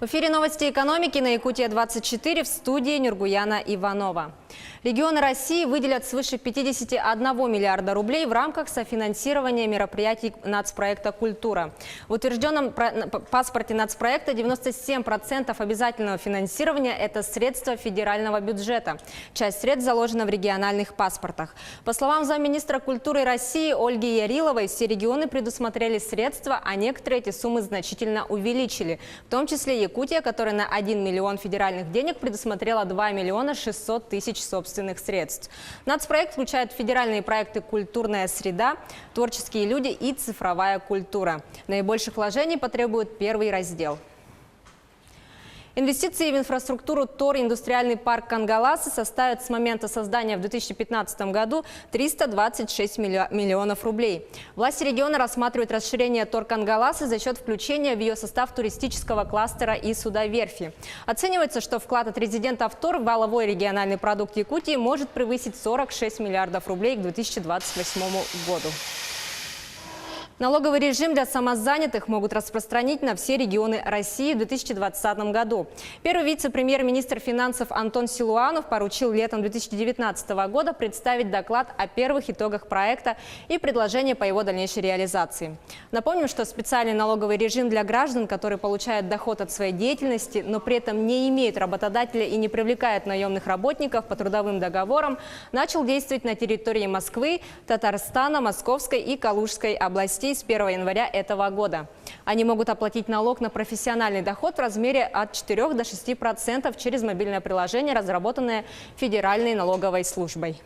В эфире новости экономики на Якутия-24 в студии Нургуяна Иванова. Регионы России выделят свыше 51 миллиарда рублей в рамках софинансирования мероприятий нацпроекта «Культура». В утвержденном паспорте нацпроекта 97% обязательного финансирования – это средства федерального бюджета. Часть средств заложена в региональных паспортах. По словам замминистра культуры России Ольги Яриловой, все регионы предусмотрели средства, а некоторые эти суммы значительно увеличили. В том числе Якутия, которая на 1 миллион федеральных денег предусмотрела 2 миллиона 600 тысяч собственных средств. Нацпроект включает федеральные проекты «Культурная среда», «Творческие люди» и «Цифровая культура». Наибольших вложений потребует первый раздел. Инвестиции в инфраструктуру ТОР «Индустриальный парк Кангаласы» составят с момента создания в 2015 году 326 миллионов рублей. Власти региона рассматривают расширение ТОР Кангаласы за счет включения в ее состав туристического кластера и судоверфи. Оценивается, что вклад от резидентов ТОР в валовой региональный продукт Якутии может превысить 46 миллиардов рублей к 2028 году. Налоговый режим для самозанятых могут распространить на все регионы России в 2020 году. Первый вице-премьер-министр финансов Антон Силуанов поручил летом 2019 года представить доклад о первых итогах проекта и предложения по его дальнейшей реализации. Напомним, что специальный налоговый режим для граждан, которые получают доход от своей деятельности, но при этом не имеют работодателя и не привлекают наемных работников по трудовым договорам, начал действовать на территории Москвы, Татарстана, Московской и Калужской областей с 1 января этого года. Они могут оплатить налог на профессиональный доход в размере от 4 до 6% через мобильное приложение, разработанное Федеральной налоговой службой.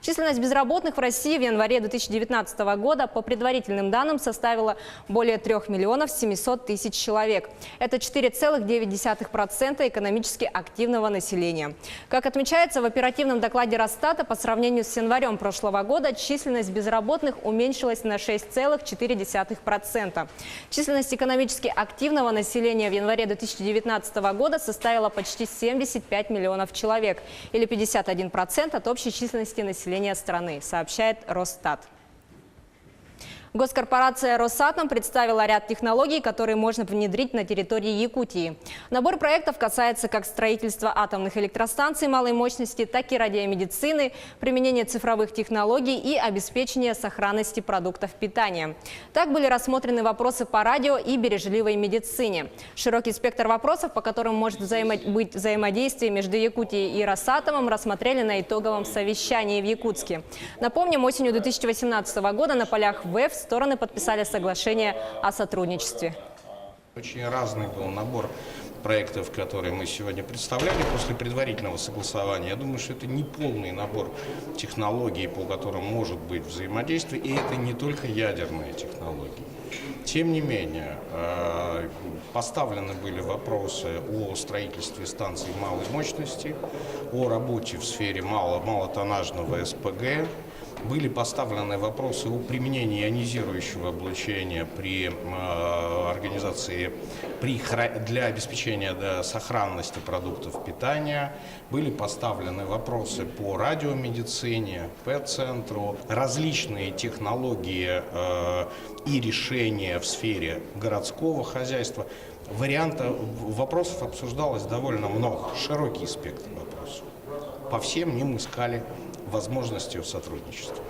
Численность безработных в России в январе 2019 года по предварительным данным составила более 3 миллионов 700 тысяч человек. Это 4,9% экономически активного населения. Как отмечается в оперативном докладе Росстата, по сравнению с январем прошлого года численность безработных уменьшилась на 6,4%. Численность экономически активного населения в январе 2019 года составила почти 75 миллионов человек, или 51% от общей численности населения страны, сообщает Росстат. Госкорпорация «Росатом» представила ряд технологий, которые можно внедрить на территории Якутии. Набор проектов касается как строительства атомных электростанций малой мощности, так и радиомедицины, применения цифровых технологий и обеспечения сохранности продуктов питания. Так были рассмотрены вопросы по радио и бережливой медицине. Широкий спектр вопросов, по которым может быть взаимодействие между Якутией и «Росатомом», рассмотрели на итоговом совещании в Якутске. Напомним, осенью 2018 года на полях ВЭФ стороны подписали соглашение о сотрудничестве. Очень разный был набор проектов, которые мы сегодня представляли после предварительного согласования. Я думаю, что это не полный набор технологий, по которым может быть взаимодействие, и это не только ядерные технологии. Тем не менее, поставлены были вопросы о строительстве станций малой мощности, о работе в сфере малотоннажного СПГ. Были поставлены вопросы о применении ионизирующего облучения при организации, для обеспечения сохранности продуктов питания. Были поставлены вопросы по радиомедицине, ПЭТ-центру, различные технологии и решения в сфере городского хозяйства. Вопросов обсуждалось довольно много, широкий спектр вопросов. По всем ним искали возможностью сотрудничества.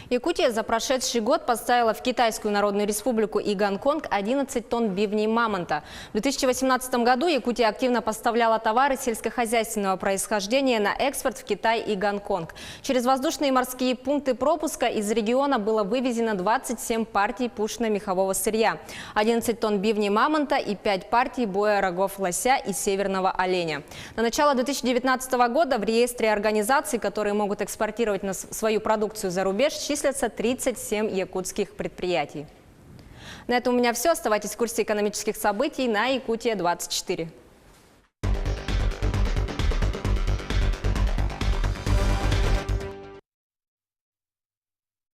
Якутия за прошедший год поставила в Китайскую Народную Республику и Гонконг 11 тонн бивней мамонта. В 2018 году Якутия активно поставляла товары сельскохозяйственного происхождения на экспорт в Китай и Гонконг. Через воздушные и морские пункты пропуска из региона было вывезено 27 партий пушечно-мехового сырья, 11 тонн бивней мамонта и 5 партий боя рогов лося и северного оленя. На начало 2019 года в реестре организаций, которые могут экспортировать свою продукцию за рубеж, числится 37 якутских предприятий. На этом у меня все. Оставайтесь в курсе экономических событий на Якутия-24.